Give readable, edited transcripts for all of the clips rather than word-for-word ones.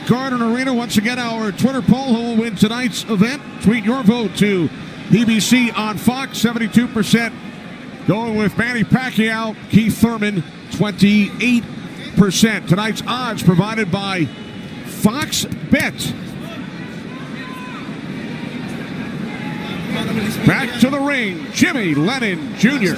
Garden Arena. Once again, our Twitter poll: who will win tonight's event? Tweet your vote to BBC on Fox. 72% going with Manny Pacquiao. Keith Thurman, 28%. Tonight's odds provided by Fox Bet. Back to the ring, Jimmy Lennon Jr.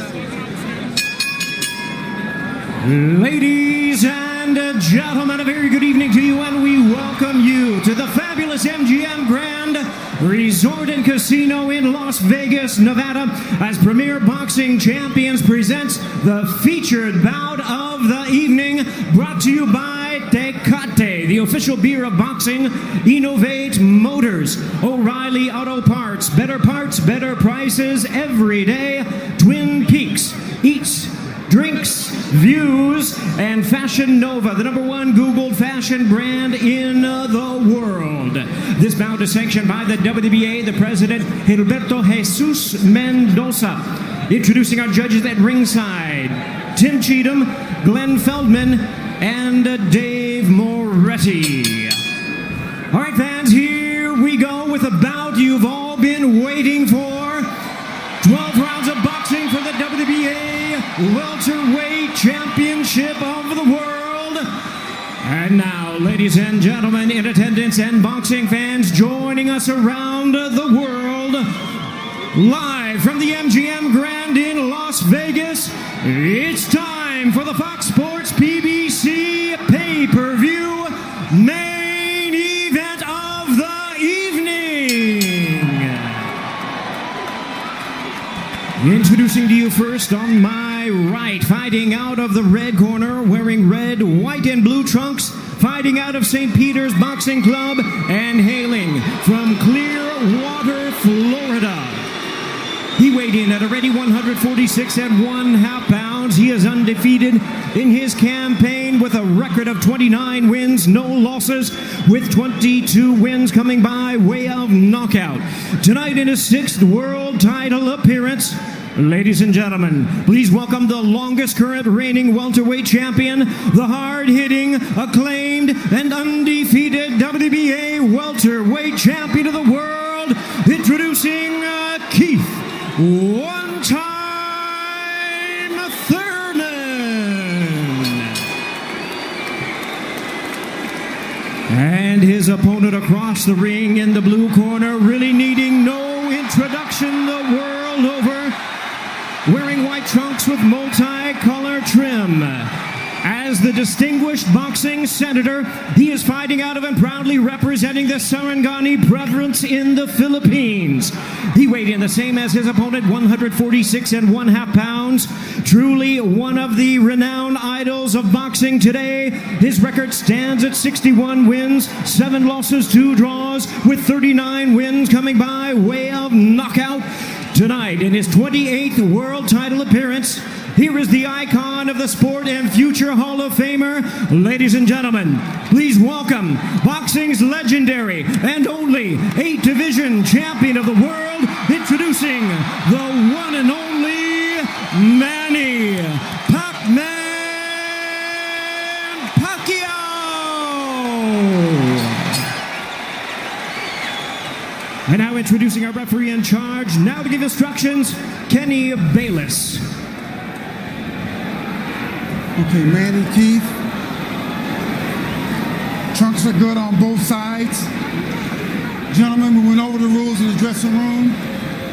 Ladies and gentlemen, a very good evening to you, and we welcome you to the fabulous MGM Grand Resort and Casino in Las Vegas, Nevada, as Premier Boxing Champions presents the featured bout of the evening, brought to you by Tecate, the official beer of boxing, Innovate Motors, O'Reilly Auto Parts, better prices every day, Twin Peaks, Eats, Drinks, Views, and Fashion Nova, the #1 Googled fashion brand in the world. This bout is sanctioned by the WBA, the president, Gilberto Jesus Mendoza. Introducing our judges at ringside, Tim Cheatham, Glenn Feldman, and Dave Moretti. All right, fans, here we go with a bout you've all been waiting for. 12 rounds of boxing for the WBA Welterweight Championship of the world. And now, ladies and gentlemen in attendance and boxing fans joining us around the world, live from the MGM Grand in Las Vegas, it's time for the Fox Sports PBC pay-per-view main event of the evening. Introducing to you first on my right, fighting out of the red corner, wearing red, white, and blue trunks, fighting out of St. Peter's Boxing Club, and hailing from Clearwater, Florida. He weighed in at a ready 146 1/2 pounds. He is undefeated in his campaign with a record of 29 wins, no losses, with 22 wins coming by way of knockout. Tonight in his 6th world title appearance, ladies and gentlemen, please welcome the longest current reigning welterweight champion, the hard-hitting, acclaimed, and undefeated WBA welterweight champion of the world, introducing Keith one-time Thurman. And his opponent across the ring in the blue corner, really needing no introduction the world over, wearing white trunks with multi-color trim. As the distinguished boxing senator, he is fighting out of and proudly representing the Sarangani province in the Philippines. He weighed in the same as his opponent, 146 1/2 pounds. Truly one of the renowned idols of boxing today. His record stands at 61 wins, 7 losses, 2 draws, with 39 wins coming by way of knockout. Tonight, in his 28th world title appearance, here is the icon of the sport and future Hall of Famer. Ladies and gentlemen, please welcome boxing's legendary and only 8-division champion of the world, introducing the one and only Manny Pac-Man Pacquiao. And now introducing our referee in charge, now to give instructions, Kenny Bayless. Okay, Manny, Keith. Trunks are good on both sides. Gentlemen, we went over the rules in the dressing room.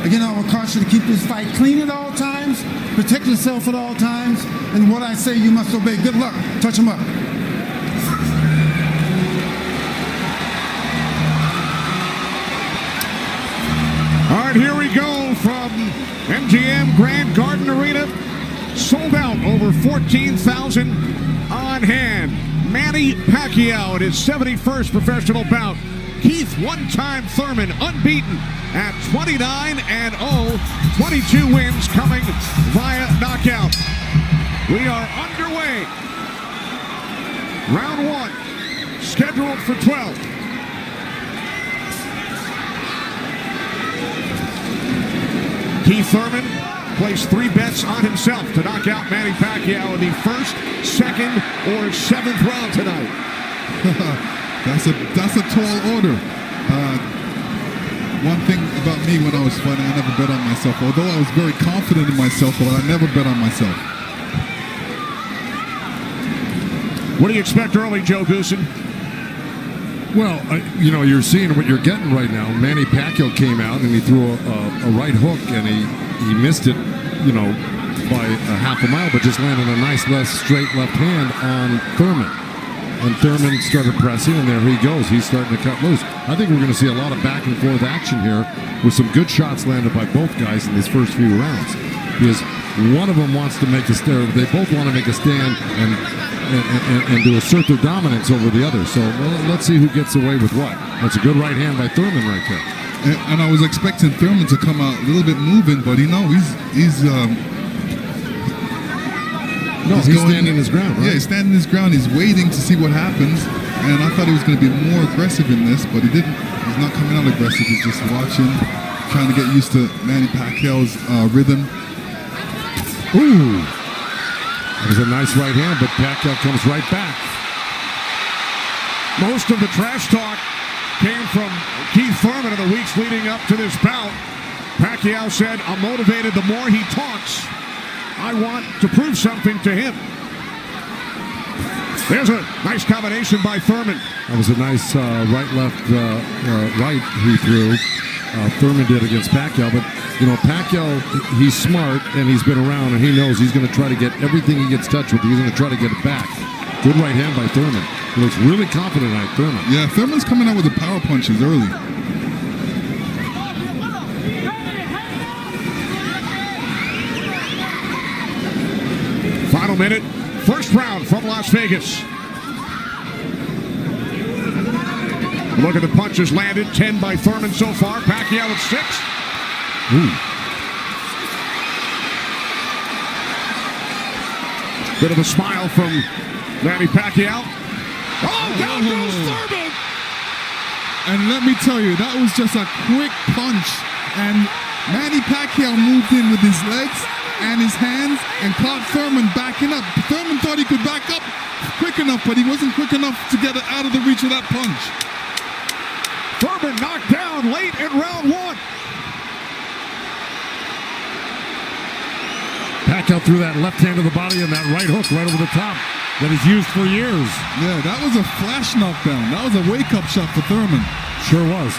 Again, I will caution you to keep this fight clean at all times, protect yourself at all times, and what I say you must obey. Good luck. Touch them up. All right, here we go from MGM Grand Garden Arena. Sold out, over 14,000 on hand. Manny Pacquiao at his 71st professional bout. Keith one-time Thurman, unbeaten at 29-0, 22 wins coming via knockout. We are underway. Round 1, scheduled for 12. Keith Thurman placed 3 bets on himself to knock out Manny Pacquiao in the 1st, 2nd, or 7th round tonight. That's a tall order. One thing about me when I was fighting, I never bet on myself. Although I was very confident in myself, but I never bet on myself. What do you expect early, Joe Goosen? Well, you're seeing what you're getting right now. Manny Pacquiao came out and he threw a right hook and he missed it, by a half a mile, but just landed a nice straight left hand on Thurman. And Thurman started pressing, and there he goes. He's starting to cut loose. I think we're going to see a lot of back and forth action here with some good shots landed by both guys in these first few rounds. Because one of them wants to make a stand. They both want to make a stand and to assert their dominance over the other. So let's see who gets away with what. That's a good right hand by Thurman right there. And I was expecting Thurman to come out a little bit moving, but he's standing his ground, right? Yeah, he's standing his ground. He's waiting to see what happens. And I thought he was going to be more aggressive in this, but he didn't. He's not coming out aggressive. He's just watching, trying to get used to Manny Pacquiao's rhythm. Ooh. That was a nice right hand, but Pacquiao comes right back. Most of the trash talk came from Keith Thurman in the weeks leading up to this bout. Pacquiao said, "I'm motivated the more he talks. I want to prove something to him." There's a nice combination by Thurman. That was a nice right-left right he threw. Thurman did against Pacquiao, but Pacquiao, he's smart and he's been around and he knows he's going to try to get everything he gets touched with. He's going to try to get it back. Good right hand by Thurman. He looks really confident at Thurman. Yeah, Thurman's coming out with the power punches early. Final minute, first round from Las Vegas. Look at the punches landed, 10 by Thurman so far. Pacquiao at 6. Ooh. Bit of a smile from Manny Pacquiao. Oh, down goes Thurman! And let me tell you, that was just a quick punch. And Manny Pacquiao moved in with his legs and his hands and caught Thurman backing up. Thurman thought he could back up quick enough, but he wasn't quick enough to get it out of the reach of that punch. Thurman knocked down late in round 1. Pacquiao threw that left hand to the body and that right hook right over the top that he's used for years. Yeah, that was a flash knockdown. That was a wake-up shot for Thurman. Sure was.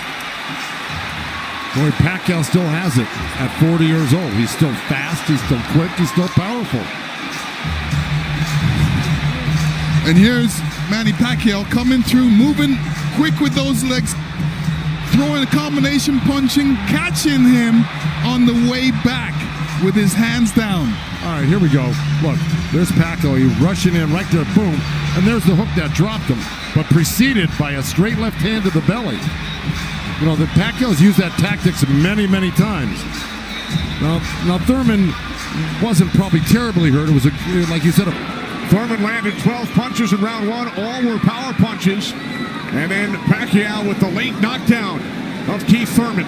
Boy, Pacquiao still has it at 40 years old. He's still fast, he's still quick, he's still powerful. And here's Manny Pacquiao coming through, moving quick with those legs, throwing a combination punching, catching him on the way back with his hands down. All right, here we go. Look, there's Pacquiao. He's rushing in right there, boom. And there's the hook that dropped him, but preceded by a straight left hand to the belly. The Pacquiao's used that tactics many, many times. Now Thurman wasn't probably terribly hurt. It was, like you said, Thurman landed 12 punches in round 1. All were power punches. And then Pacquiao with the late knockdown of Keith Thurman.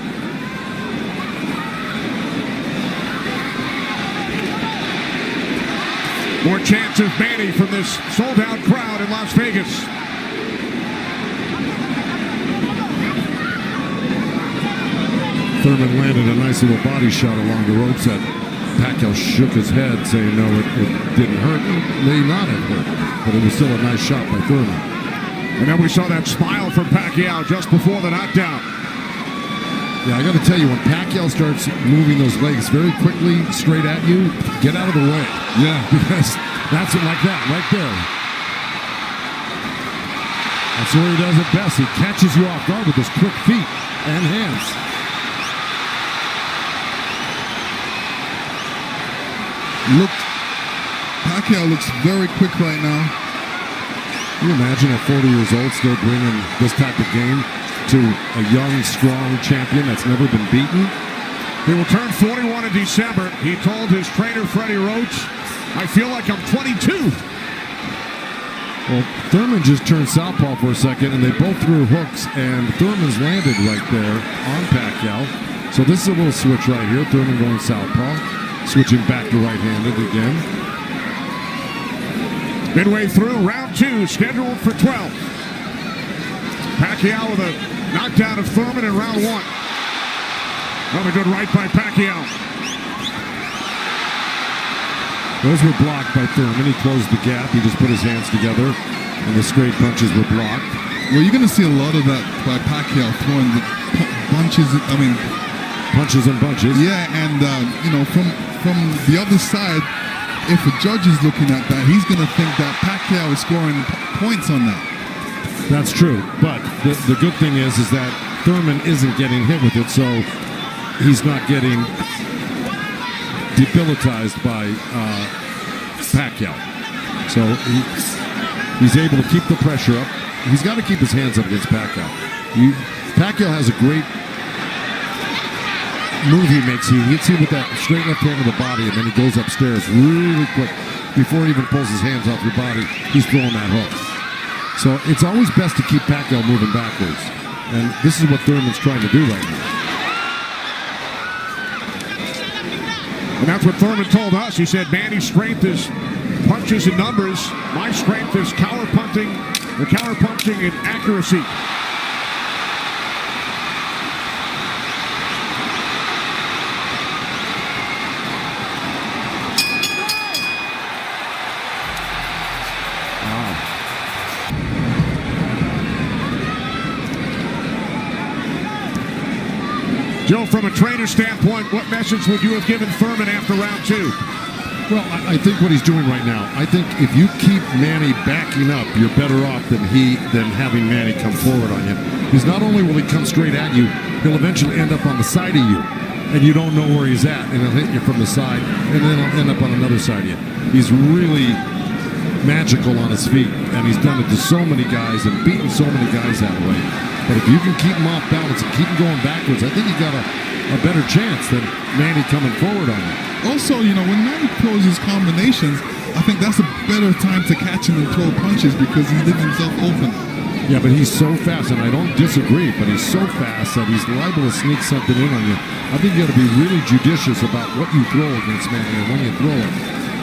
More chance of Manny from this sold-out crowd in Las Vegas. Thurman landed a nice little body shot along the ropes that Pacquiao shook his head, saying no, it didn't hurt. It may not have hurt, but it was still a nice shot by Thurman. And then we saw that smile from Pacquiao just before the knockdown. Yeah, I got to tell you, when Pacquiao starts moving those legs very quickly straight at you, get out of the way. Yeah. Because that's it like that, right there. That's where he does it best. He catches you off guard with his quick feet and hands. Pacquiao looks very quick right now. Can you imagine at 40 years old still bringing this type of game to a young, strong champion that's never been beaten? He will turn 41 in December. He told his trainer, Freddie Roach, "I feel like I'm 22. Well, Thurman just turned southpaw for a second, and they both threw hooks, and Thurman's landed right there on Pacquiao. So this is a little switch right here. Thurman going southpaw, switching back to right-handed again. Midway through round 2, scheduled for 12. Pacquiao with a knockdown of Thurman in round one. Another good right by Pacquiao. Those were blocked by Thurman. He closed the gap. He just put his hands together, and the straight punches were blocked. Well, you're going to see a lot of that by Pacquiao throwing the punches. Punches and bunches. Yeah, and from the other side, if a judge is looking at that, he's going to think that Pacquiao is scoring points on that. That's true, but the good thing is that Thurman isn't getting hit with it, so he's not getting debilitized by Pacquiao. So he's able to keep the pressure up. He's got to keep his hands up against Pacquiao. Pacquiao has a great move he makes. He hits you with that straight left hand of the body, and then he goes upstairs really quick. Before he even pulls his hands off your body, he's throwing that hook. So it's always best to keep Pacquiao moving backwards. And this is what Thurman's trying to do right now. And that's what Thurman told us. He said, Manny's strength is punches and numbers. My strength is counter punching and accuracy. Joe, from a trainer standpoint, what message would you have given Thurman after round two? Well, I think what he's doing right now, I think if you keep Manny backing up, you're better off than having Manny come forward on him. Because not only will he come straight at you, he'll eventually end up on the side of you, and you don't know where he's at, and he'll hit you from the side, and then he'll end up on another side of you. He's really magical on his feet, and he's done it to so many guys and beaten so many guys that way. But if you can keep him off balance and keep him going backwards, I think you got a better chance than Manny coming forward on you. Also, when Manny throws his combinations, I think that's a better time to catch him and throw punches because he leaves himself open. Yeah, but he's so fast, and I don't disagree, but he's so fast that he's liable to sneak something in on you. I think you got to be really judicious about what you throw against Manny and when you throw it,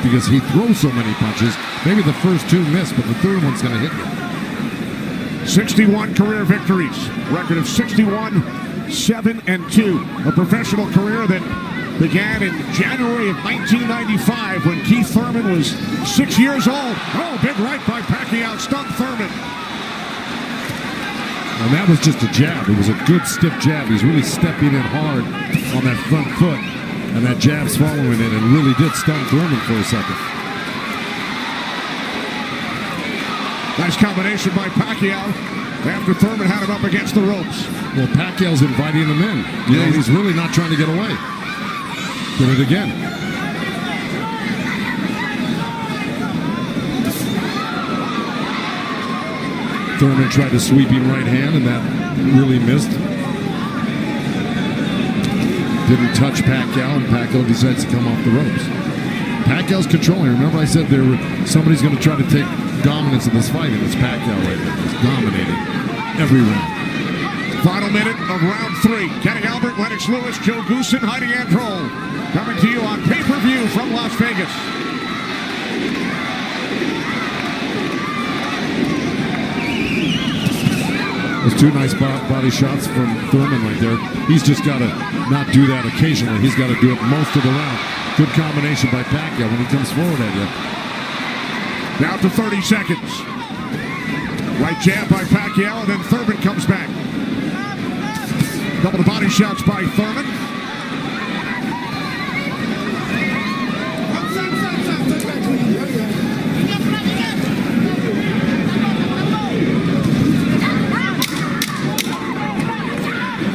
because he throws so many punches. Maybe the first two miss, but the third one's going to hit you. 61 career victories, record of 61, 7-2. A professional career that began in January of 1995 when Keith Thurman was 6 years old. Oh, big right by Pacquiao, stunned Thurman. And that was just a jab. It was a good stiff jab. He's really stepping in hard on that front foot. And that jab's following it and really did stun Thurman for a second. Nice combination by Pacquiao after Thurman had him up against the ropes. Well, Pacquiao's inviting him in. He's really not trying to get away. Did it again. Thurman tried a sweeping right hand, and that really missed. Didn't touch Pacquiao, and Pacquiao decides to come off the ropes. Pacquiao's controlling. Remember I said somebody's going to try to take dominance in this fight, and it's Pacquiao right there. He's dominating every round. Final minute of round three. Kenny Albert, Lennox Lewis, Joe Goosen, Heidi Androl. Coming to you on pay-per-view from Las Vegas. Those two nice body shots from Thurman right there. He's just got to not do that occasionally. He's got to do it most of the round. Good combination by Pacquiao when he comes forward at you. Down to 30 seconds. Right jab by Pacquiao, and then Thurman comes back. Couple of body shots by Thurman.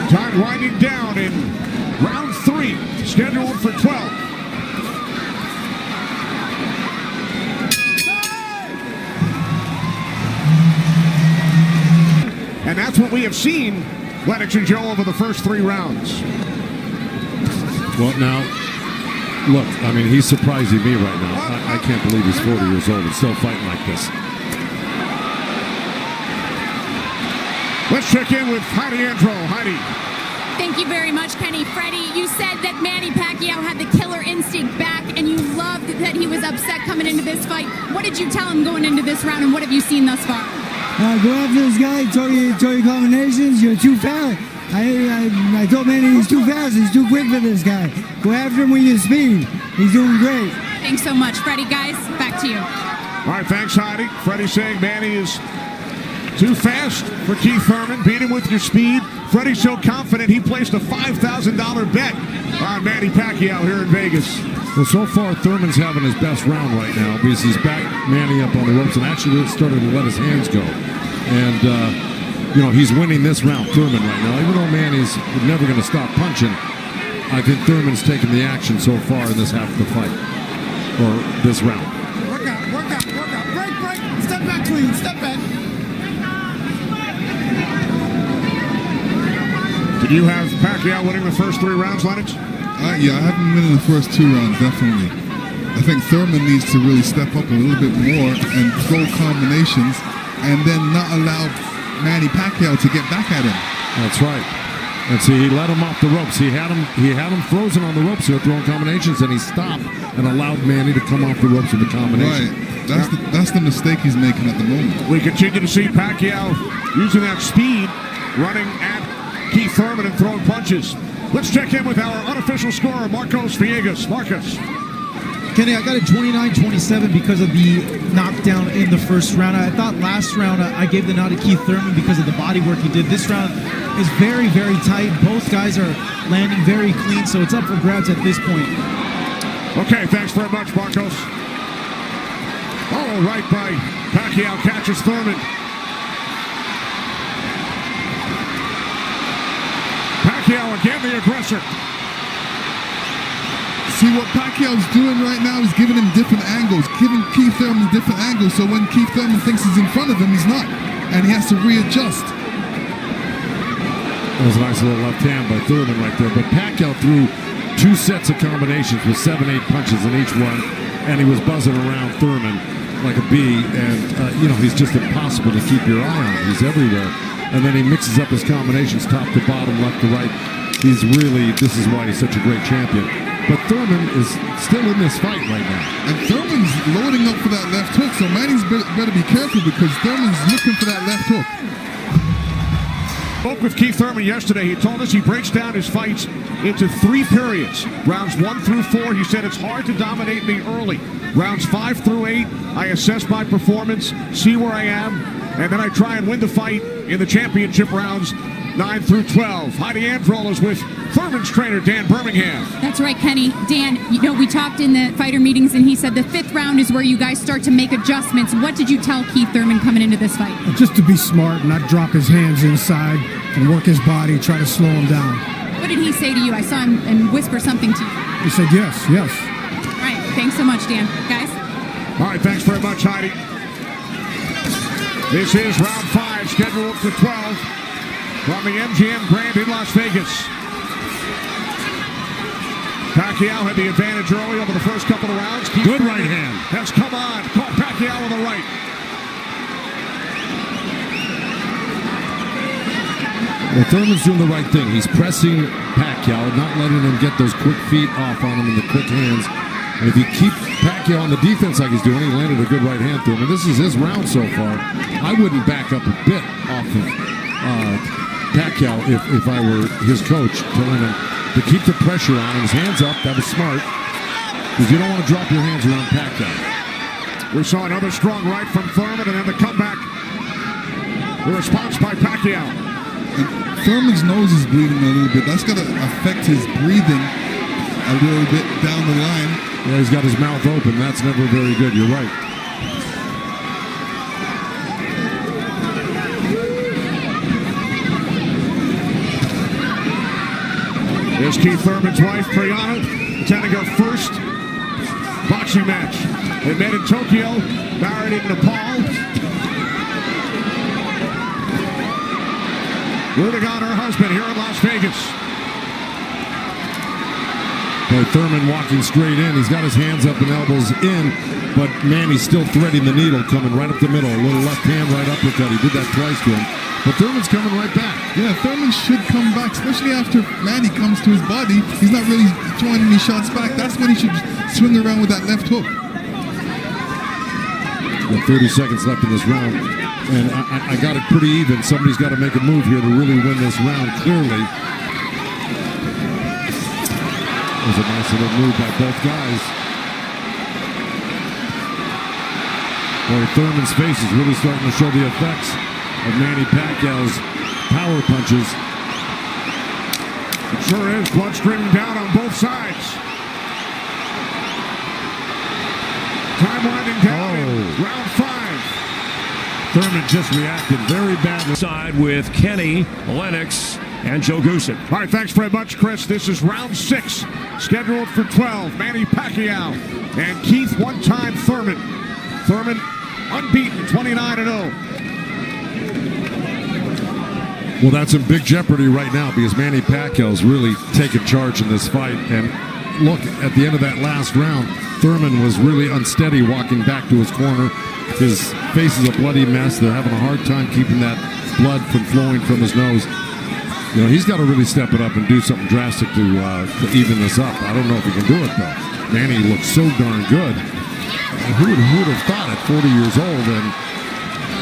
Time winding down in round three, scheduled for 12. And that's what we have seen, Lennox and Joe, over the first three rounds. Well, now, look, I mean, he's surprising me right now. I can't believe he's 40 years old and still fighting like this. Let's check in with Heidi Androl. Heidi. Thank you very much, Kenny. Freddie, you said that Manny Pacquiao had the killer instinct back, and you loved that he was upset coming into this fight. What did you tell him going into this round, and what have you seen thus far? Go after this guy. Throw your combinations. You're too fast. I told Manny he's too fast. He's too quick for this guy. Go after him with your speed. He's doing great. Thanks so much, Freddie. Guys, back to you. All right, thanks, Heidi. Freddie saying Manny is too fast for Keith Thurman. Beat him with your speed. Freddie's so confident he placed a $5,000 bet on Manny Pacquiao here in Vegas. Well, so far, Thurman's having his best round right now because he's backed Manny up on the ropes and actually started to let his hands go. And, he's winning this round, Thurman, right now. Even though Manny's never going to stop punching, I think Thurman's taken the action so far in this half of the fight, or this round. Work out. Break. Step back clean. Step back. Did you have Pacquiao winning the first 3 rounds, Lennox? Yeah, I have him winning the first 2 rounds, definitely. I think Thurman needs to really step up a little bit more and throw combinations and then not allow Manny Pacquiao to get back at him. That's right. And see, he let him off the ropes. He had him frozen on the ropes here throwing combinations, and he stopped and allowed Manny to come off the ropes with the combination. Right. That's the mistake he's making at the moment. We continue to see Pacquiao using that speed, running at Keith Thurman and throwing punches. Let's check in with our unofficial scorer, Marcos Villegas. Marcos. Kenny, I got a 29-27 because of the knockdown in the first round. I thought last round I gave the nod to Keith Thurman because of the body work he did. This round is very, very tight. Both guys are landing very clean, so it's up for grabs at this point. Okay, thanks very much, Marcos. Oh, right by Pacquiao catches Thurman. Pacquiao again, the aggressor. See, what Pacquiao's doing right now is giving him different angles, giving Keith Thurman different angles, so when Keith Thurman thinks he's in front of him, he's not, and he has to readjust. That was a nice little left hand by Thurman right there, but Pacquiao threw 2 sets of combinations with 7-8 punches in each one, and he was buzzing around Thurman like a bee, and, he's just impossible to keep your eye on. He's everywhere. And then he mixes up his combinations top to bottom, left to right. This is why he's such a great champion. But Thurman is still in this fight right now. And Thurman's loading up for that left hook, so Manny's better be careful because Thurman's looking for that left hook. Spoke with Keith Thurman yesterday. He told us he breaks down his fights into 3 periods. Rounds 1 through 4, he said it's hard to dominate me early. Rounds 5 through 8, I assess my performance, see where I am, and then I try and win the fight in the championship rounds 9 through 12. Heidi Androl is with Thurman's trainer, Dan Birmingham. That's right, Kenny. Dan, we talked in the fighter meetings, and he said the 5th round is where you guys start to make adjustments. What did you tell Keith Thurman coming into this fight? Just to be smart, not drop his hands inside and work his body, try to slow him down. What did he say to you? I saw him and whisper something to you. He said yes. All right, thanks so much, Dan. Guys? All right, thanks very much, Heidi. This is round 5, scheduled for 12 from the MGM Grand in Las Vegas. Pacquiao had the advantage early over the first couple of rounds. Good right hand. Has come on. Caught Pacquiao with the right. Well, Thurman's doing the right thing. He's pressing Pacquiao, not letting him get those quick feet off on him and the quick hands. And if you keep Pacquiao on the defense like he's doing, he landed a good right hand through him. And this is his round so far. I wouldn't back up a bit off of Pacquiao if I were his coach, telling him to keep the pressure on him. His hands up. That was smart. Because you don't want to drop your hands around Pacquiao. We saw another strong right from Thurman, and then the comeback. The response by Pacquiao. And Thurman's nose is bleeding a little bit. That's going to affect his breathing a little bit down the line. Yeah, he's got his mouth open. That's never very good. You're right. Here's Keith Thurman's wife, Priyana, attending her first boxing match. They met in Tokyo, married in Nepal. Rooting on her husband here in Las Vegas. Boy, Thurman walking straight in. He's got his hands up and elbows in, but Manny's still threading the needle, coming right up the middle. A little left hand, right uppercut. He did that twice to him. But Thurman's coming right back. Yeah, Thurman should come back, especially after Manny comes to his body. He's not really throwing any shots back. That's when he should swing around with that left hook. Got 30 seconds left in this round. And I got it pretty even. Somebody's got to make a move here to really win this round clearly. It was a nice little move by both guys. Boy, Thurman's face is really starting to show the effects of Manny Pacquiao's power punches. It sure is. Blood streaming down on both sides. Time winding down in round 5. Thurman just reacted very badly. Side with Kenny, Lennox, and Joe Goosen. All right, thanks very much, Chris. This is round 6, scheduled for 12. Manny Pacquiao and Keith one-time Thurman. Thurman unbeaten, 29-0. Well, that's in big jeopardy right now because Manny Pacquiao's really taken charge in this fight. And look, at the end of that last round, Thurman was really unsteady walking back to his corner. His face is a bloody mess. They're having a hard time keeping that blood from flowing from his nose. You know, he's got to really step it up and do something drastic to even this up. I don't know if he can do it, though. Manny looks so darn good. Who would have thought at 40 years old and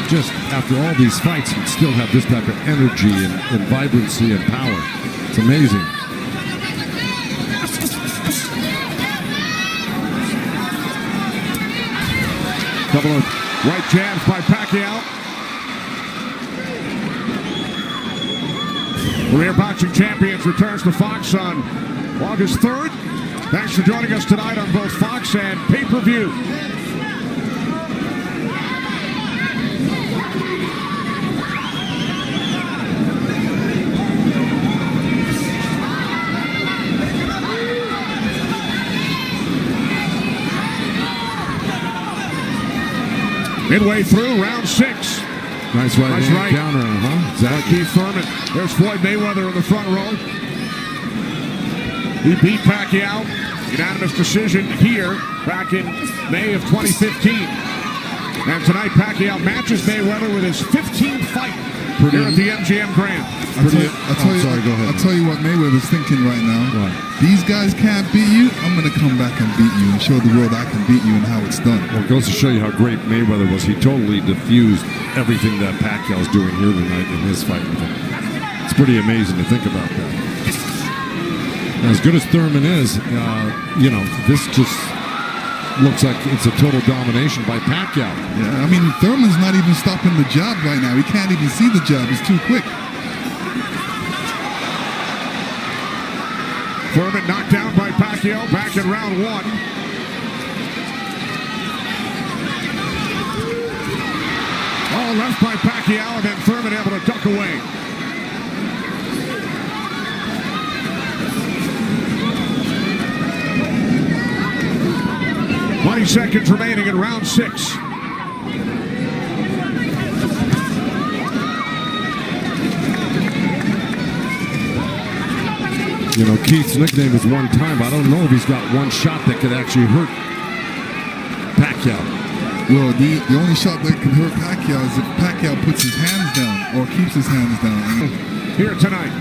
just after all these fights he'd still have this type of energy and vibrancy and power. It's amazing. Couple of right jabs by Pacquiao. Career Boxing Champions returns to Fox on August 3rd. Thanks for joining us tonight on both Fox and pay-per-view. Midway through round 6. Nice right counter, Exactly. Keith Thurman. There's Floyd Mayweather in the front row. He beat Pacquiao. Unanimous decision here back in May of 2015. And tonight Pacquiao matches Mayweather with his 15th fight here at the MGM Grand. I'll tell you what Mayweather's thinking right now. What? These guys can't beat you. I'm going to come back and beat you and show the world I can beat you and how it's done. Well, it goes to show you how great Mayweather was. He totally diffused everything that Pacquiao's doing here tonight in his fight with him. It's pretty amazing to think about that. And as good as Thurman is, you know, this just looks like it's a total domination by Pacquiao. Yeah, I mean, Thurman's not even stopping the jab right now. He can't even see the jab. It's too quick. Thurman knocked down by Pacquiao back in round 1. Oh, left by Pacquiao, and then Thurman able to duck away. Seconds remaining in round 6. You know, Keith's nickname is one time. I don't know if he's got one shot that could actually hurt Pacquiao. Well, the only shot that can hurt Pacquiao is if Pacquiao puts his hands down or keeps his hands down. Here tonight.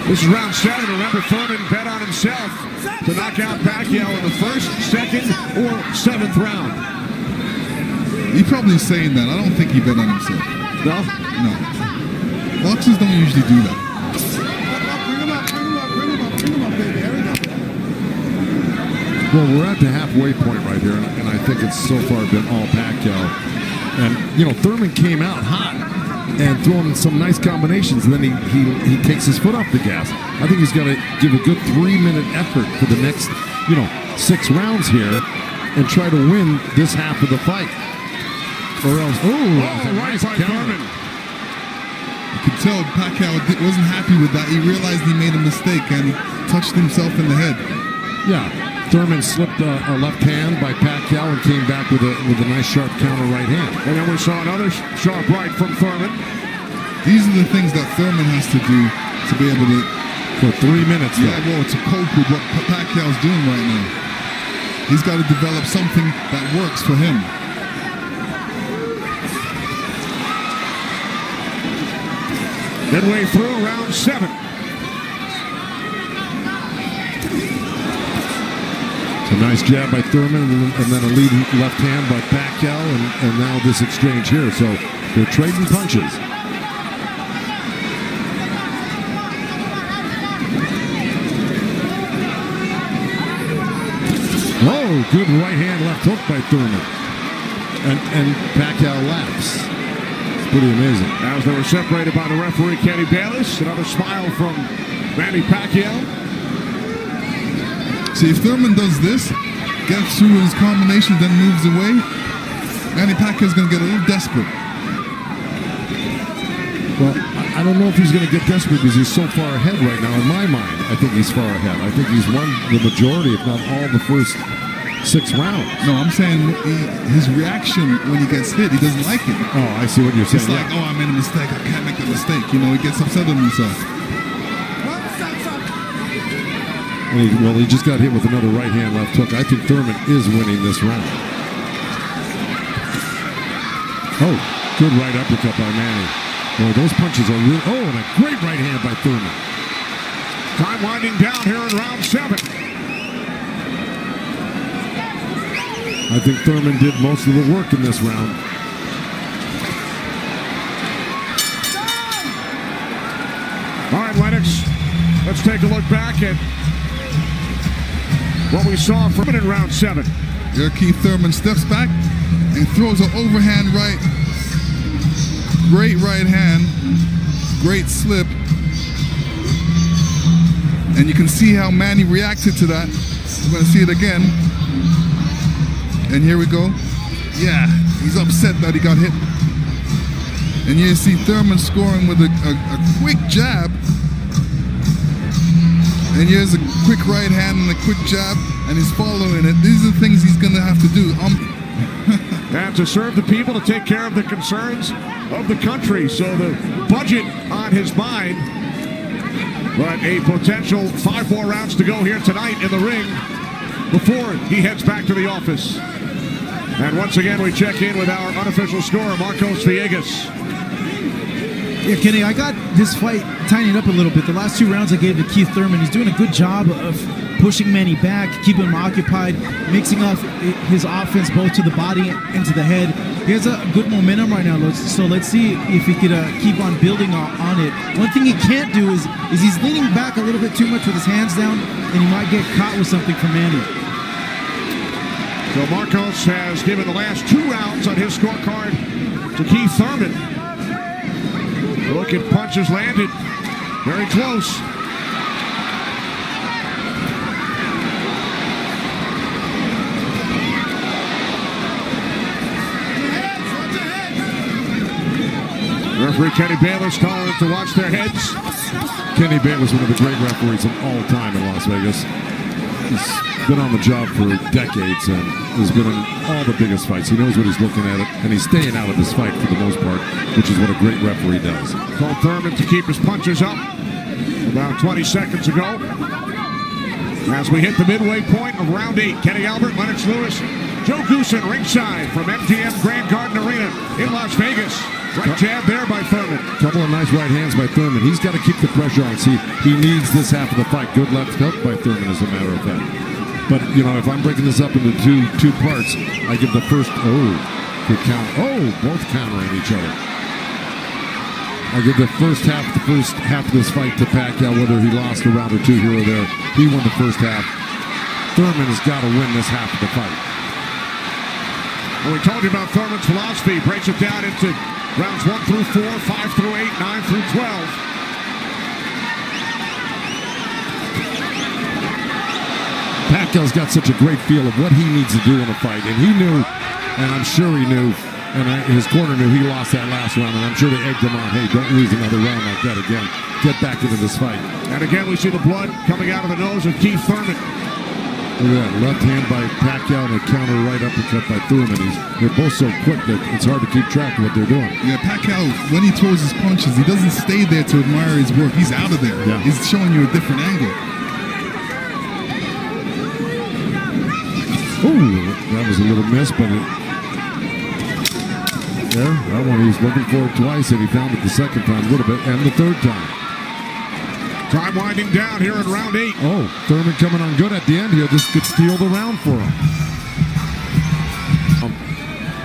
This is round 7. Remember, Thurman bet on himself to knock out Pacquiao in the first, second, or 7th round. He's probably saying that. I don't think he bet on himself. No? No. Boxers don't usually do that. Bring him up, baby. Here we go. Well, we're at the halfway point right here, and I think it's so far been all Pacquiao. And, you know, Thurman came out hot and throwing some nice combinations, and then he takes his foot off the gas. I think he's got to give a good 3-minute effort for the next, 6 rounds here and try to win this half of the fight. Or else, right by Thurman. You could tell Pacquiao wasn't happy with that. He realized he made a mistake and touched himself in the head. Yeah, Thurman slipped a left hand by Pacquiao and came back with a nice sharp counter right hand. And then we saw another sharp right from Thurman. These are the things that Thurman has to do to be able to... For 3 minutes, yeah, well, to cope with what Pacquiao's doing right now. He's got to develop something that works for him. Midway through round 7. So A nice jab by Thurman, and then a lead left hand by Pacquiao, and now this exchange here. So they're trading punches. Oh, good right hand, left hook by Thurman. And Pacquiao laughs. It's pretty amazing. As they were separated by the referee, Kenny Bayless. Another smile from Manny Pacquiao. See, if Thurman does this, gets through his combination, then moves away, Manny Pacquiao's going to get a little desperate. Well, I don't know if he's going to get desperate because he's so far ahead right now. In my mind, I think he's far ahead. I think he's won the majority, if not all, the first 6 rounds. No, I'm saying his reaction when he gets hit, he doesn't like it. Oh, I see what you're saying. It's like, oh, I made a mistake. I can't make that mistake. You know, he gets upset with himself. And he just got hit with another right hand left hook. I think Thurman is winning this round. Oh, good right uppercut by Manny. Boy, those punches are real. Oh, and a great right hand by Thurman. Time winding down here in round 7. I think Thurman did most of the work in this round. All right, Lennox, let's take a look back at what we saw from in round 7. Here, Keith Thurman steps back and throws an overhand right. Great right hand. Great slip. And you can see how Manny reacted to that. We're going to see it again. And here we go. Yeah, he's upset that he got hit. And you see Thurman scoring with a quick jab. And here's a quick right hand and a quick jab, and he's following it. These are the things he's going to have to do. And to serve the people, to take care of the concerns of the country. So the budget on his mind. But a potential 5 more rounds to go here tonight in the ring before he heads back to the office. And once again, we check in with our unofficial scorer, Marcos Villegas. Yeah, Kenny, I got this fight tightened up a little bit. The last 2 rounds I gave to Keith Thurman. He's doing a good job of pushing Manny back, keeping him occupied, mixing up his offense both to the body and to the head. He has a good momentum right now, so let's see if he could keep on building on it. One thing he can't do is he's leaning back a little bit too much with his hands down, and he might get caught with something from Manny. So Marcos has given the last 2 rounds on his scorecard to Keith Thurman. Look at punches landed. Very close. Referee Kenny Bayless telling them to watch their heads. Kenny Bayless, one of the great referees of all time in Las Vegas. He's been on the job for decades and has been in all the biggest fights. He knows what he's looking at, and he's staying out of this fight for the most part, which is what a great referee does. Told Thurman to keep his punches up about 20 seconds ago. As we hit the midway point of round 8, Kenny Albert, Lennox Lewis, Joe Goosen ringside from MGM Grand Garden Arena in Las Vegas. Right jab there by Thurman. Couple of nice right hands by Thurman. He's got to keep the pressure on. See, he needs this half of the fight. Good left hook by Thurman, as a matter of fact. But, you know, if I'm breaking this up into two parts, I give the first, good count. Oh, both countering each other. I give the first half of this fight to Pacquiao, whether he lost a round or 2 here or there. He won the first half. Thurman has got to win this half of the fight. Well, we told you about Thurman's philosophy. Breaks it down into rounds 1 through 4, 5 through 8, 9 through 12. Pacquiao's got such a great feel of what he needs to do in a fight, and he knew, and I'm sure he knew, and his corner knew he lost that last round, and I'm sure they egged him on, hey, don't lose another round like that again. Get back into this fight. And again, we see the blood coming out of the nose of Keith Thurman. Look at that, left hand by Pacquiao and a counter right uppercut by Thurman. They're both so quick that it's hard to keep track of what they're doing. Yeah, Pacquiao, when he throws his punches, he doesn't stay there to admire his work. He's out of there. Yeah. He's showing you a different angle. Ooh, that was a little miss, but that one he was looking for it twice, and he found it the second time a little bit, and the third time. Time winding down here in round 8. Oh, Thurman coming on good at the end here. This could steal the round for him.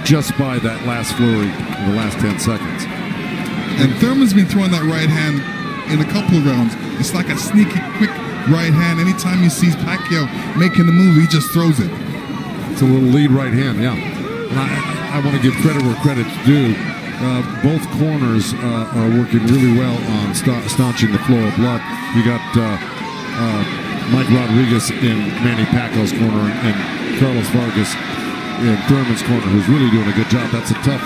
Just by that last flurry in the last 10 seconds. And Thurman's been throwing that right hand in a couple of rounds. It's like a sneaky, quick right hand. Anytime he sees Pacquiao making the move, he just throws it. It's a little lead right hand, yeah. And I want to give credit where credit's due. Both corners are working really well on staunching the flow of blood. You got Mike Rodriguez in Manny Pacquiao's corner and Carlos Vargas in Thurman's corner, who's really doing a good job. That's a tough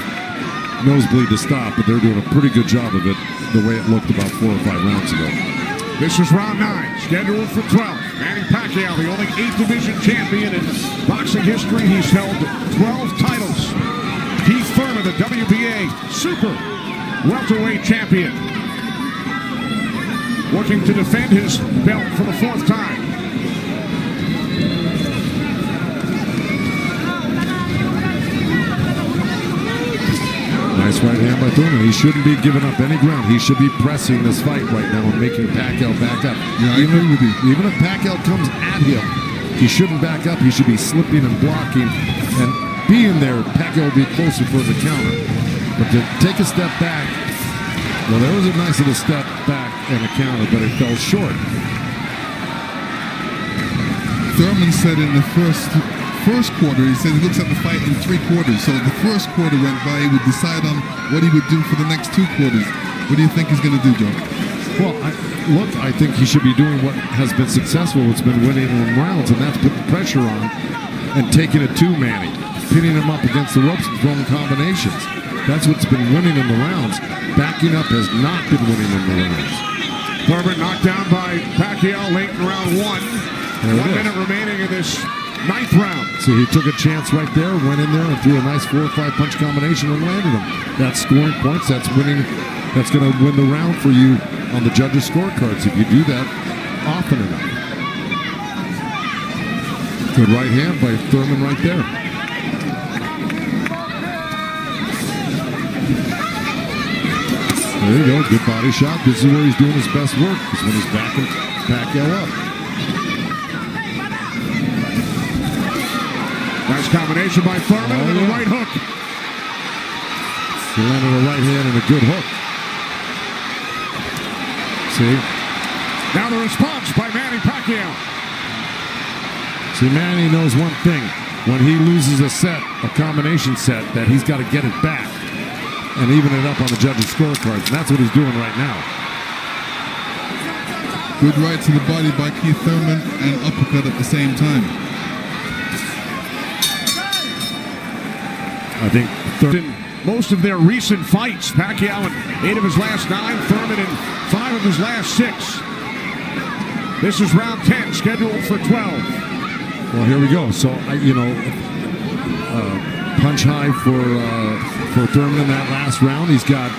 nosebleed to stop, but they're doing a pretty good job of it the way it looked about 4 or 5 rounds ago. This is round 9, scheduled for 12. Manny Pacquiao, the only 8th division champion in boxing history. He's held 12 titles. Keith Thurman, the WBA super welterweight champion, working to defend his belt for the 4th time. Nice right hand by Thurman. He shouldn't be giving up any ground. He should be pressing this fight right now and making Pacquiao back up. Yeah, I agree with you. Even if Pacquiao comes at him, he shouldn't back up. He should be slipping and blocking. And being there, Pacquiao will be closer for the counter. But to take a step back, well, there was a nice little step back and a counter, but it fell short. Thurman said in the first quarter, he said he looks at the fight in 3 quarters. So the first quarter went by, he would decide on what he would do for the next 2 quarters. What do you think he's going to do, Joe? Well, I think he should be doing what has been successful. It's been winning in rounds, and that's putting pressure on and taking it to Manny, pinning him up against the ropes and throwing combinations. That's what's been winning in the rounds. Backing up has not been winning in the rounds. Thurman knocked down by Pacquiao late in round 1. 1 minute remaining in this 9th round. So he took a chance right there, went in there and threw a nice 4 or 5 punch combination and landed him. That's scoring points. That's winning. That's going to win the round for you on the judges' scorecards if you do that often enough. Good right hand by Thurman right there. There you go. Good body shot. This is where he's doing his best work. Is when he's backing Pacquiao up. Nice combination by Thurman and a right hook. He landed a right hand and a good hook. See? Now the response by Manny Pacquiao. See, Manny knows one thing. When he loses a set, a combination set, that he's got to get it back and even it up on the judges' scorecards. And that's what he's doing right now. Good right to the body by Keith Thurman and uppercut at the same time. I think Thurman, most of their recent fights, Pacquiao in 8 of his last 9, Thurman in 5 of his last 6. This is round 10, scheduled for 12. Well, here we go. So, punch high for Thurman in that last round. He's got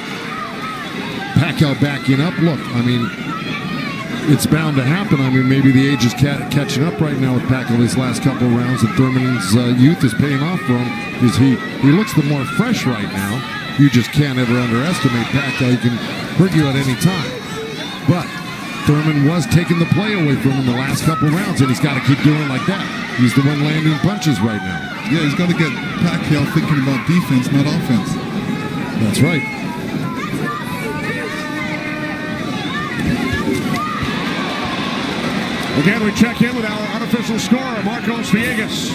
Pacquiao backing up. Look, I mean, it's bound to happen. I mean, maybe the age is catching up right now with Pacquiao these last couple of rounds, and Thurman's youth is paying off for him because he looks the more fresh right now. You just can't ever underestimate Pacquiao. He can hurt you at any time. But Thurman was taking the play away from him the last couple of rounds, and he's got to keep doing it like that. He's the one landing punches right now. Yeah, he's got to get Pacquiao thinking about defense, not offense. That's right. Again, we check in with our unofficial scorer, Marcos Villegas.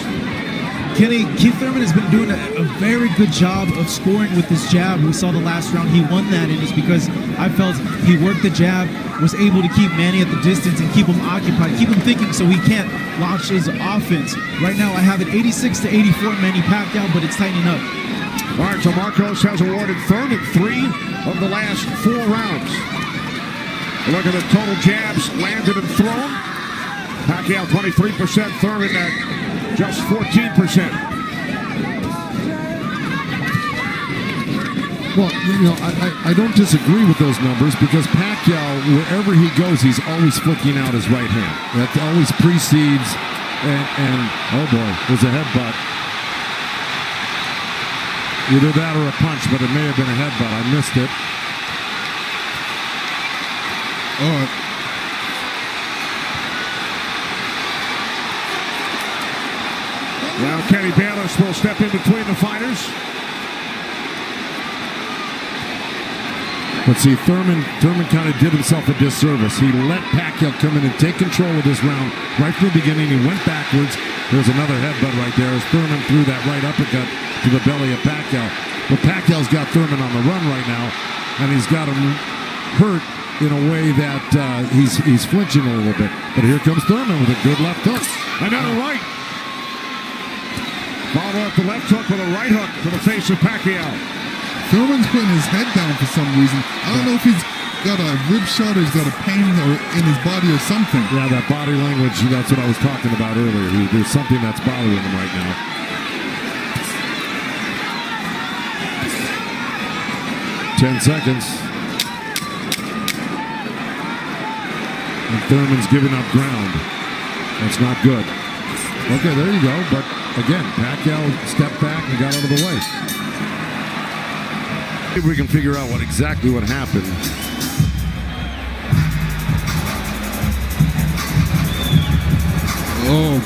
Kenny, Keith Thurman has been doing a very good job of scoring with his jab. We saw the last round he won that, and it's because I felt he worked the jab, was able to keep Manny at the distance and keep him occupied, keep him thinking so he can't launch his offense. Right now, I have it 86-84 Manny Pacquiao, but it's tightening up. All right, so Marcos has awarded Thurman 3 of the last 4 rounds. Look at the total jabs landed and thrown. Pacquiao 23%, Thurman at just 14%. Well, I don't disagree with those numbers because Pacquiao, wherever he goes, he's always flicking out his right hand. That always precedes, and oh boy, there's a headbutt. Either that or a punch, but it may have been a headbutt. I missed it. Now Kenny Bayless will step in between the fighters. But see, Thurman kind of did himself a disservice. He let Pacquiao come in and take control of this round right from the beginning. He went backwards. There's another headbutt right there as Thurman threw that right uppercut to the belly of Pacquiao. But Pacquiao's got Thurman on the run right now, and he's got him hurt in a way that he's flinching a little bit. But here comes Thurman with a good left hook. Another right. Followed up the left hook with a right hook to the face of Pacquiao. Thurman's putting his head down for some reason. I don't know if he's got a rib shot or he's got a pain or in his body or something. Yeah, that body language, that's what I was talking about earlier. There's something that's bothering him right now. Ten seconds. And Thurman's giving up ground. That's not good. Okay, there you go. But again, Pacquiao stepped back and got out of the way. If we can figure out exactly what happened. Oh,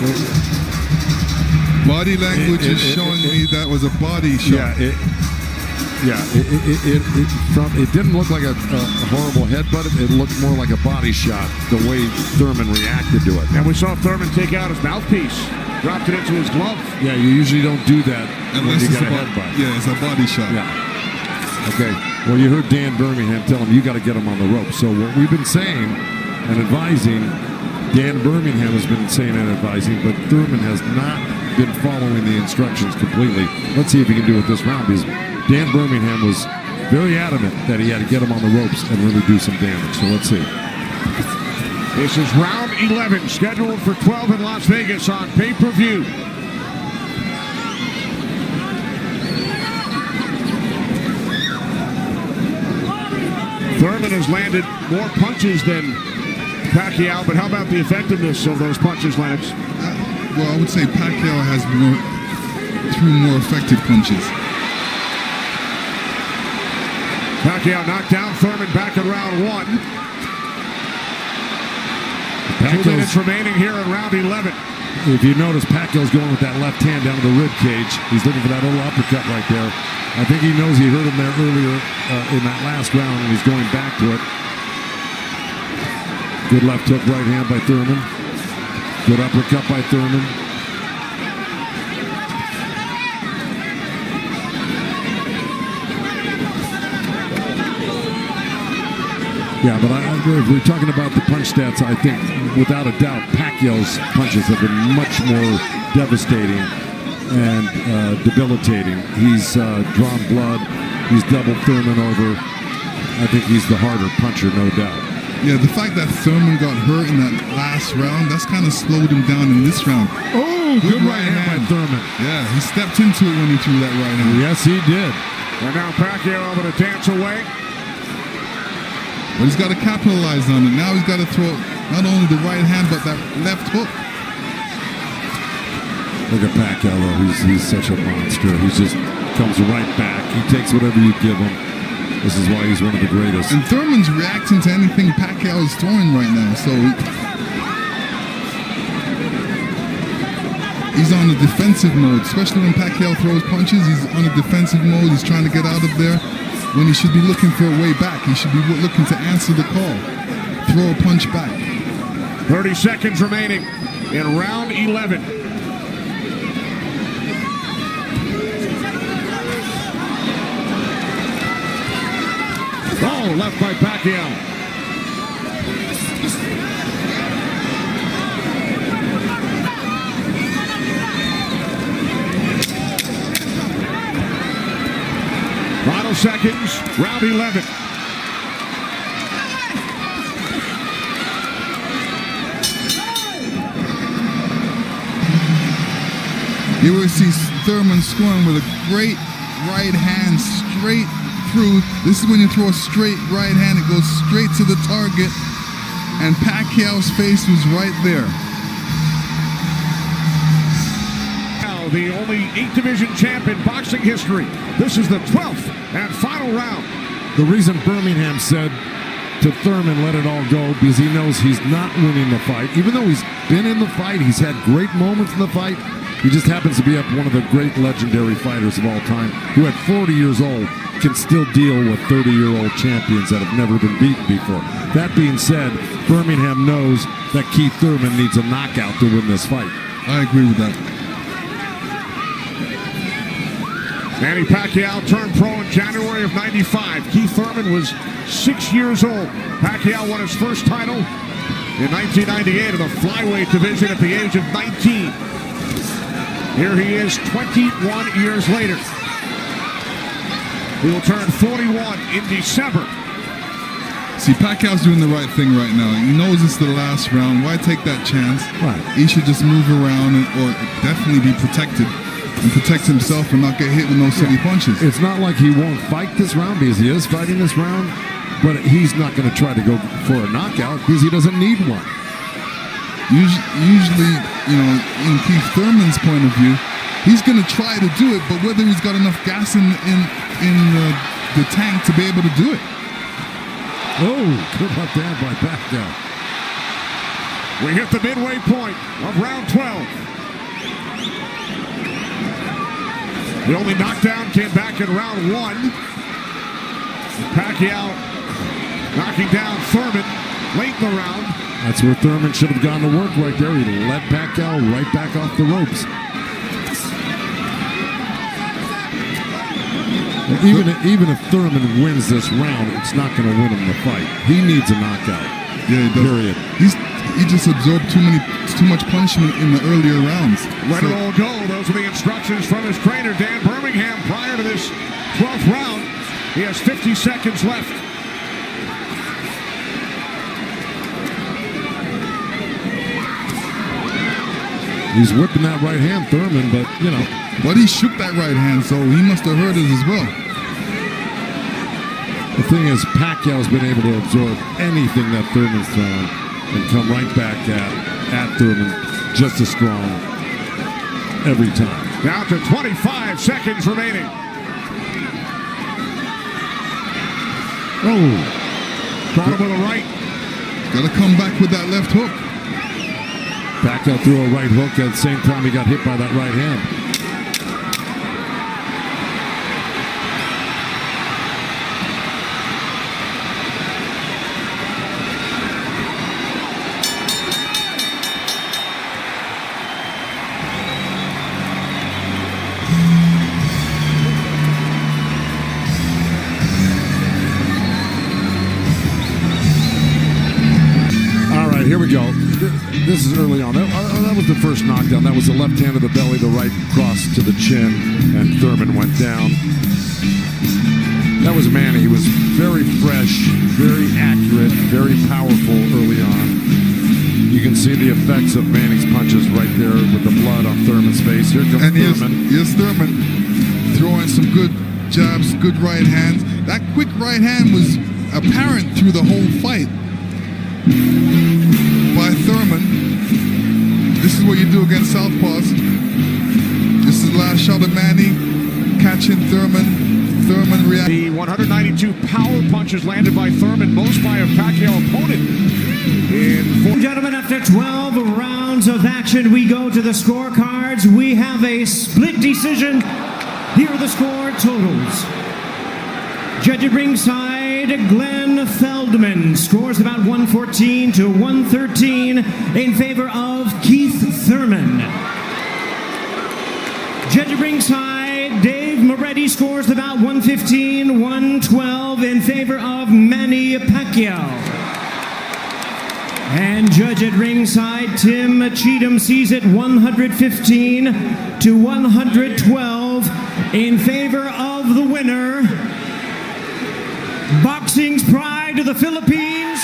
body language is showing me that was a body shot. It didn't look like a horrible headbutt. It looked more like a body shot, the way Thurman reacted to it. And we saw Thurman take out his mouthpiece, dropped it into his glove. Yeah, you usually don't do that unless when you it's get a headbutt. Yeah, it's a body shot. Yeah. Okay, well, you heard Dan Birmingham tell him you got to get him on the rope. So what we've been saying and advising, Dan Birmingham has been saying and advising, but Thurman has not been following the instructions completely. Let's see if he can do it this round, because Dan Birmingham was very adamant that he had to get him on the ropes and really do some damage. So let's see. This is round 11, scheduled for 12 in Las Vegas on pay-per-view. Thurman has landed more punches than Pacquiao, but how about the effectiveness of those punches, Lennox? Well, I would say Pacquiao has threw more effective punches. Pacquiao knocked down Thurman back in round 1. 2 minutes remaining here in round 11. If you notice, Pacquiao's going with that left hand down to the rib cage. He's looking for that little uppercut right there. I think he knows he hurt him there earlier in that last round, and he's going back to it. Good left hook, right hand by Thurman. Good uppercut by Thurman. Yeah, but if we're talking about the punch stats, I think, without a doubt, Pacquiao's punches have been much more devastating and debilitating. He's drawn blood. He's doubled Thurman over. I think he's the harder puncher, no doubt. Yeah, the fact that Thurman got hurt in that last round, that's kind of slowed him down in this round. Oh, good right hand by Thurman. Yeah, he stepped into it when he threw that right hand. Yes, he did. And now Pacquiao able to dance away. But he's got to capitalize on it. Now he's got to throw not only the right hand, but that left hook. Look at Pacquiao, though. He's such a monster. He just comes right back. He takes whatever you give him. This is why he's one of the greatest. And Thurman's reacting to anything Pacquiao is throwing right now. So he's on the defensive mode, especially when Pacquiao throws punches. He's on a defensive mode. He's trying to get out of there when he should be looking for a way back. He should be looking to answer the call. Throw a punch back. 30 seconds remaining in round 11. Oh, left by Pacquiao. Final seconds, round 11. You will see Thurman scoring with a great right hand straight through. This is when you throw a straight right hand, it goes straight to the target, and Pacquiao's face was right there. Now the only 8th division champ in boxing history. This is the 12th and final round. The reason Birmingham said to Thurman, let it all go, because he knows he's not winning the fight. Even though he's been in the fight, he's had great moments in the fight, He just happens to be up one of the great legendary fighters of all time, who at 40 years old can still deal with 30-year-old champions that have never been beaten before. That being said, Birmingham knows that Keith Thurman needs a knockout to win this fight. I agree with that. Manny Pacquiao turned pro in January of '95. Keith Thurman was 6 years old. Pacquiao won his first title in 1998 in the flyweight division at the age of 19. Here he is 21 years later. He will turn 41 in December. See, Pacquiao's doing the right thing right now. He knows it's the last round. Why take that chance? Right. He should just move around or definitely be protected and protect himself and not get hit with no silly punches. It's not like he won't fight this round, because he is fighting this round, but he's not going to try to go for a knockout because he doesn't need one. Usually, you know, in Keith Thurman's point of view, he's going to try to do it, but whether he's got enough gas in the tank to be able to do it. Oh, good left hand by Pacquiao. We hit the midway point of round 12. The only knockdown came back in round 1. Pacquiao knocking down Thurman late in the round. That's where Thurman should have gone to work right there. He let Pacquiao right back off the ropes. Even if Thurman wins this round, it's not going to win him the fight. He needs a knockout. Yeah, he does. Period. He just absorbed too much punishment in the earlier rounds. Let it all go. Those are the instructions from his trainer, Dan Birmingham, prior to this 12th round. He has 50 seconds left. He's whipping that right hand, Thurman, but, you know. But he shook that right hand, so he must have heard it as well. The thing is, Pacquiao's been able to absorb anything that Thurman's thrown and come right back at Thurman just as strong every time. Down to 25 seconds remaining. Oh. Caught him with a right. Got to come back with that left hook. Pacquiao threw a right hook at the same time he got hit by that right hand. Here we go. This is early on. That was the first knockdown. That was the left hand to the belly, the right cross to the chin, and Thurman went down. That was Manny. He was very fresh, very accurate, very powerful early on. You can see the effects of Manny's punches right there with the blood on Thurman's face. Here comes Thurman. Here's Thurman throwing some good jabs, good right hands. That quick right hand was apparent through the whole fight by Thurman. This is what you do against southpaws. This is the last shot of Manny catching Thurman. Thurman reacting. The 192 power punches landed by Thurman, most by a Pacquiao opponent. Gentlemen, after 12 rounds of action, we go to the scorecards. We have a split decision. Here are the score totals. Judge at ringside, Glenn Feldman scores about 114 to 113 in favor of Keith Thurman. Judge at ringside, Dave Moretti scores about 115, 112 in favor of Manny Pacquiao. And judge at ringside, Tim Cheatham sees it 115 to 112 in favor of the winner, Boxing's pride of the Philippines,